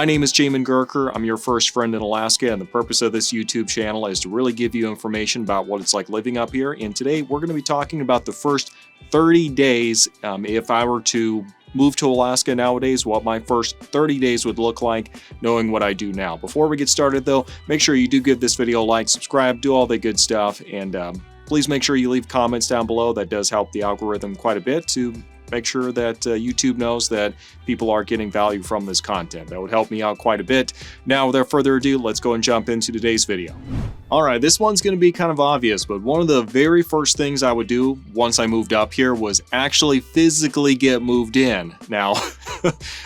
My name is Jamin Goecker. I'm your first friend in Alaska, and the purpose of this YouTube channel is to really give you information about what it's like living up here. And today we're going to be talking about the first 30 days. If I were to move to Alaska nowadays, what my first 30 days would look like, knowing what I do now. Before we get started though, make sure you do give this video a like, subscribe, do all the good stuff, and please make sure you leave comments down below. That does help the algorithm quite a bit to make sure that YouTube knows that people are getting value from this content. That would help me out quite a bit. Now, without further ado, let's go and jump into today's video. All right, this one's going to be kind of obvious, but one of the very first things I would do once I moved up here was actually physically get moved in. Now,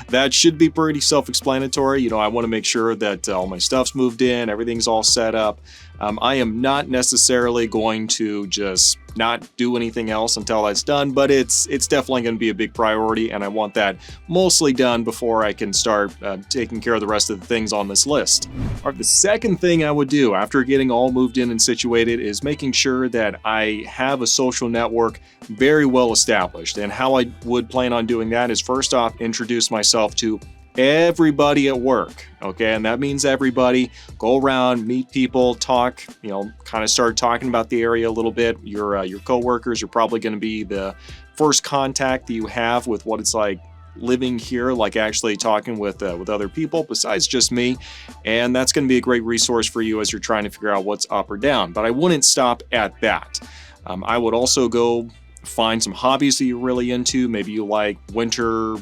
that should be pretty self-explanatory. You know, I want to make sure that all my stuff's moved in, everything's all set up. I am not necessarily going to just not do anything else until that's done, but it's definitely going to be a big priority, and I want that mostly done before I can start taking care of the rest of the things on this list. All right, the second thing I would do after getting all moved in and situated is making sure that I have a social network very well established. And how I would plan on doing that is, first off, introduce myself to everybody at work. Okay, and that means everybody. Go around, meet people, talk, you know, kind of start talking about the area a little bit. Your coworkers are probably going to be the first contact that you have with what it's like living here, like actually talking with other people besides just me. And that's going to be a great resource for you as you're trying to figure out what's up or down. But I wouldn't stop at that. I would also go find some hobbies that you're really into. Maybe you like winter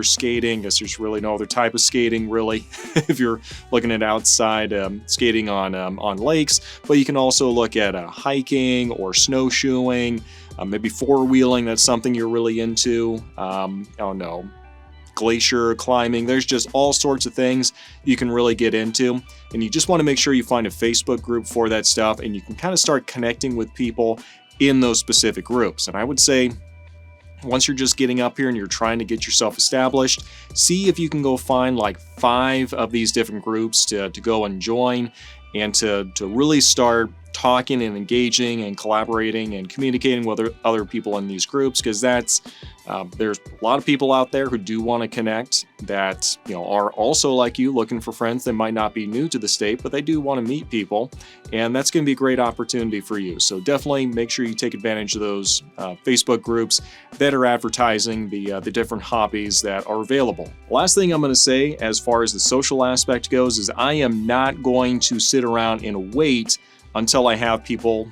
skating. I guess there's really no other type of skating really if you're looking at outside skating on lakes. But you can also look at hiking or snowshoeing, maybe four-wheeling. That's something you're really into. I don't know, glacier climbing. There's just all sorts of things you can really get into, and you just want to make sure you find a Facebook group for that stuff, and you can kind of start connecting with people in those specific groups. And I would say, once you're just getting up here and you're trying to get yourself established, see if you can go find like 5 of these different groups to go and join, and to really start talking and engaging and collaborating and communicating with other people in these groups, because that's there's a lot of people out there who do want to connect that, you know, are also like you, looking for friends that might not be new to the state, but they do want to meet people, and that's going to be a great opportunity for you. So definitely make sure you take advantage of those Facebook groups that are advertising the different hobbies that are available. Last thing I'm going to say as far as the social aspect goes is I am not going to sit around and wait until I have people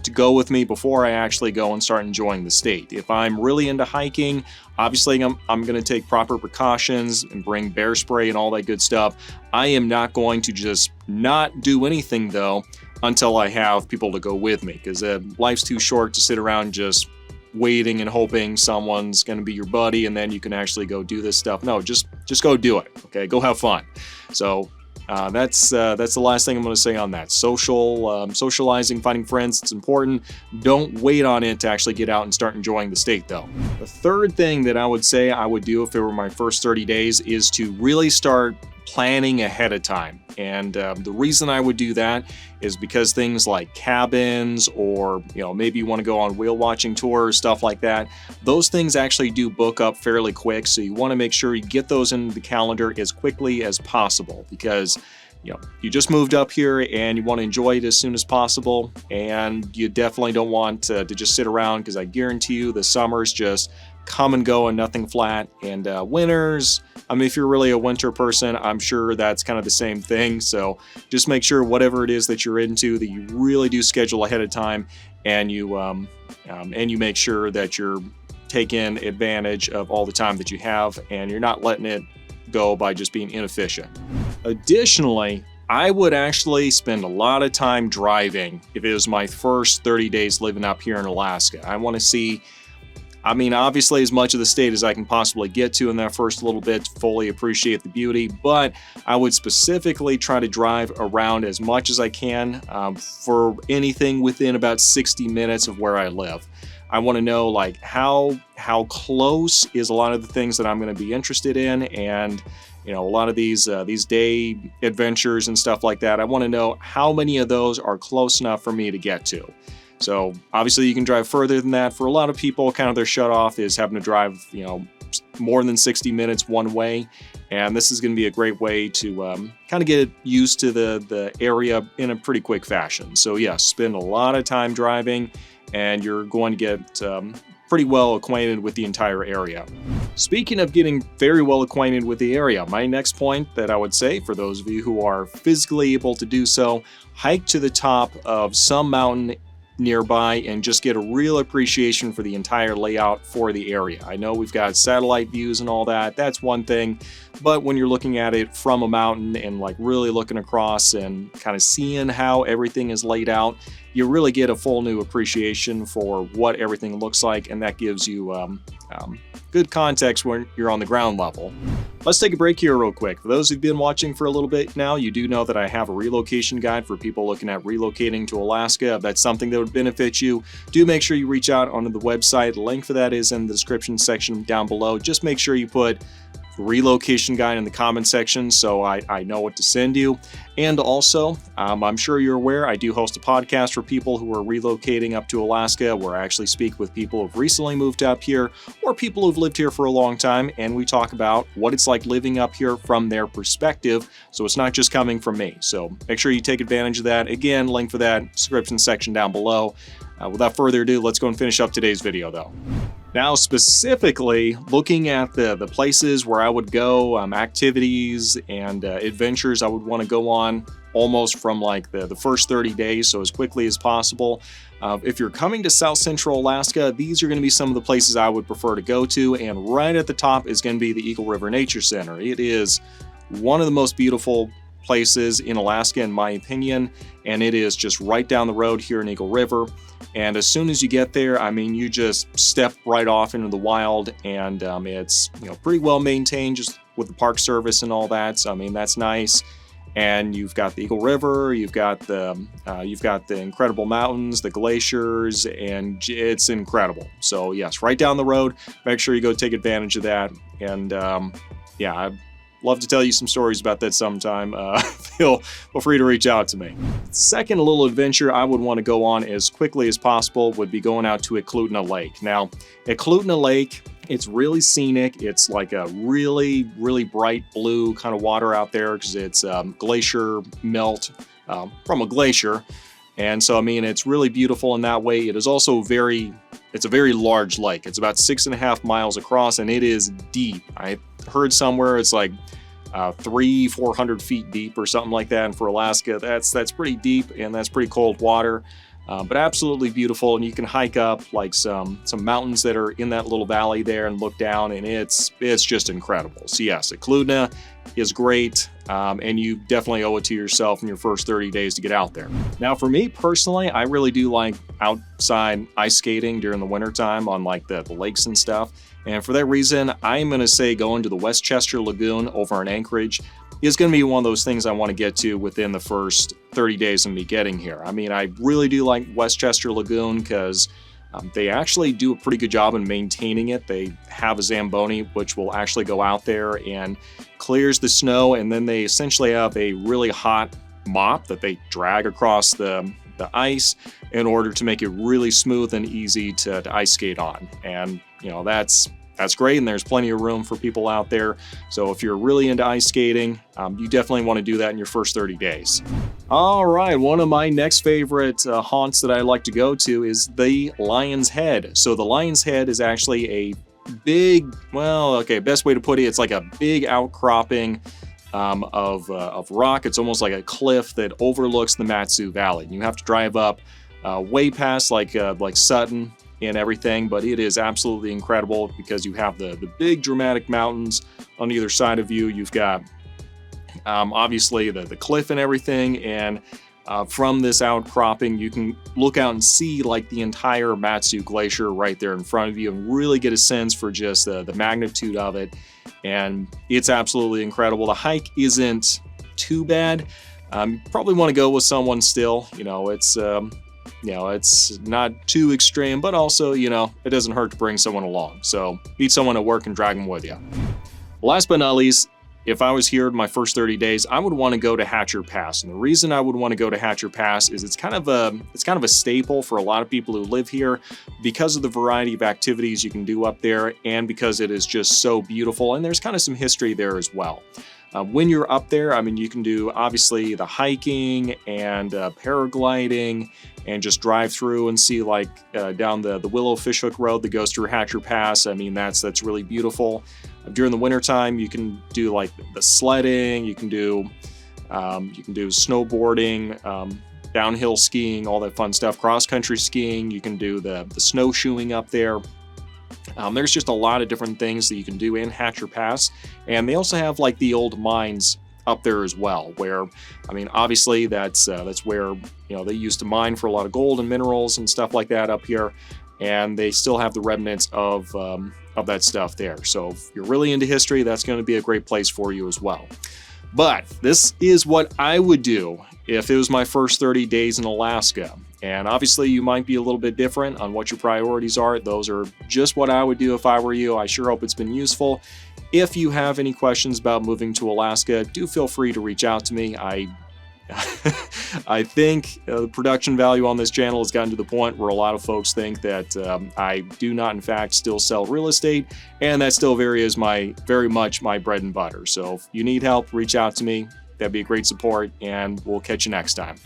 to go with me before I actually go and start enjoying the state. If I'm really into hiking, obviously I'm going to take proper precautions and bring bear spray and all that good stuff. I am not going to just not do anything though until I have people to go with me, because life's too short to sit around just waiting and hoping someone's going to be your buddy and then you can actually go do this stuff. No, just go do it. Okay, go have fun. So that's the last thing I'm going to say on that. Socializing, finding friends, it's important. Don't wait on it to actually get out and start enjoying the state though. The third thing that I would say I would do if it were my first 30 days is to really start planning ahead of time. And the reason I would do that is because things like cabins, or, you know, maybe you want to go on whale watching tours, stuff like that, those things actually do book up fairly quick. So you want to make sure you get those in the calendar as quickly as possible, because, you know, you just moved up here and you want to enjoy it as soon as possible, and you definitely don't want to just sit around, because I guarantee you the summers just come and go and nothing flat. And winters, I mean, if you're really a winter person, I'm sure that's kind of the same thing. So just make sure whatever it is that you're into, that you really do schedule ahead of time, and you make sure that you're taking advantage of all the time that you have, and you're not letting it go by just being inefficient. Additionally, I would actually spend a lot of time driving if it was my first 30 days living up here in Alaska. I want to see, I mean, obviously as much of the state as I can possibly get to in that first little bit to fully appreciate the beauty, but I would specifically try to drive around as much as I can for anything within about 60 minutes of where I live. I want to know like how close is a lot of the things that I'm going to be interested in, and you know, a lot of these day adventures and stuff like that. I want to know how many of those are close enough for me to get to. So obviously you can drive further than that. For a lot of people, kind of their shut off is having to drive, you know, more than 60 minutes one way. And this is going to be a great way to kind of get used to the area in a pretty quick fashion. So yes, spend a lot of time driving and you're going to get pretty well acquainted with the entire area. Speaking of getting very well acquainted with the area, my next point that I would say for those of you who are physically able to do so, hike to the top of some mountain nearby and just get a real appreciation for the entire layout for the area. I know we've got satellite views and all that, that's one thing, but when you're looking at it from a mountain and like really looking across and kind of seeing how everything is laid out, you really get a full new appreciation for what everything looks like, and that gives you good context when you're on the ground level. Let's take a break here real quick. For those who've been watching for a little bit now, you do know that I have a relocation guide for people looking at relocating to Alaska. If that's something that would benefit you, do make sure you reach out onto the website. The link for that is in the description section down below. Just make sure you put relocation guide in the comment section so I know what to send you. And also, I'm sure you're aware, I do host a podcast for people who are relocating up to Alaska, where I actually speak with people who've recently moved up here or people who've lived here for a long time, and we talk about what it's like living up here from their perspective, so it's not just coming from me. So make sure you take advantage of that. Again, link for that description section down below. Without further ado, let's go and finish up today's video though. Now, specifically looking at the places where I would go, activities and adventures I would want to go on almost from like the first 30 days, so as quickly as possible. If you're coming to South Central Alaska, these are going to be some of the places I would prefer to go to, and right at the top is going to be the Eagle River Nature Center. It is one of the most beautiful places in Alaska, in my opinion, and it is just right down the road here in Eagle River. And as soon as you get there, I mean, you just step right off into the wild, and it's pretty well maintained, just with the Park Service and all that. So I mean, that's nice. And you've got the Eagle River, you've got the incredible mountains, the glaciers, and it's incredible. So yes, right down the road. Make sure you go take advantage of that. And yeah, I'd love to tell you some stories about that sometime. Feel free to reach out to me. Second little adventure I would want to go on as quickly as possible would be going out to Eklutna Lake. Now, Eklutna Lake, it's really scenic. It's like a really, really bright blue kind of water out there because it's glacier melt from a glacier. And so, I mean, it's really beautiful in that way. It is also it's a very large lake. It's about 6.5 miles across, and it is deep. I heard somewhere it's like 400 feet deep or something like that. And for Alaska, that's pretty deep, and that's pretty cold water. But absolutely beautiful, and you can hike up like some mountains that are in that little valley there and look down, and it's just incredible. So yes, Eklutna is great, and you definitely owe it to yourself in your first 30 days to get out there. Now, for me personally, I really do like outside ice skating during the wintertime on like the lakes and stuff. And for that reason, I'm going to say going to the Westchester Lagoon over in Anchorage is going to be one of those things I want to get to within the first 30 days of me getting here. I mean, I really do like Westchester Lagoon because they actually do a pretty good job in maintaining it. They have a Zamboni, which will actually go out there and clears the snow, and then they essentially have a really hot mop that they drag across the ice in order to make it really smooth and easy to ice skate on. And that's great, and there's plenty of room for people out there. So if you're really into ice skating, you definitely want to do that in your first 30 days. All right, one of my next favorite haunts that I like to go to is the Lion's Head. So the Lion's Head is actually a big, best way to put it, it's like a big outcropping of rock. It's almost like a cliff that overlooks the Matsu Valley. You have to drive up way past like Sutton and everything, but it is absolutely incredible because you have the big dramatic mountains on either side of you. You've got obviously the cliff and everything, and from this outcropping you can look out and see like the entire Matsu Glacier right there in front of you and really get a sense for just the magnitude of it, and it's absolutely incredible. The hike isn't too bad. You probably want to go with someone still. It's not too extreme, but also, it doesn't hurt to bring someone along. So meet someone at work and drag them with you. Last but not least, if I was here in my first 30 days, I would want to go to Hatcher Pass. And the reason I would want to go to Hatcher Pass is it's kind of a staple for a lot of people who live here because of the variety of activities you can do up there, and because it is just so beautiful, and there's kind of some history there as well. When you're up there, I mean, you can do obviously the hiking and paragliding, and just drive through and see like down the Willow Fishhook Road that goes through Hatcher Pass. I mean, that's really beautiful. During the wintertime, you can do like the sledding, you can do snowboarding, downhill skiing, all that fun stuff, cross-country skiing. You can do the snowshoeing up there. There's just a lot of different things that you can do in Hatcher Pass, and they also have like the old mines up there as well, where, I mean, obviously that's where, you know, they used to mine for a lot of gold and minerals and stuff like that up here, and they still have the remnants of that stuff there. So if you're really into history, that's going to be a great place for you as well. But this is what I would do if it was my first 30 days in Alaska. And obviously you might be a little bit different on what your priorities are. Those are just what I would do if I were you. I sure hope it's been useful. If you have any questions about moving to Alaska, do feel free to reach out to me. I think the production value on this channel has gotten to the point where a lot of folks think that I do not, in fact, still sell real estate, and that still very much my bread and butter. So if you need help, reach out to me. That'd be a great support, and we'll catch you next time.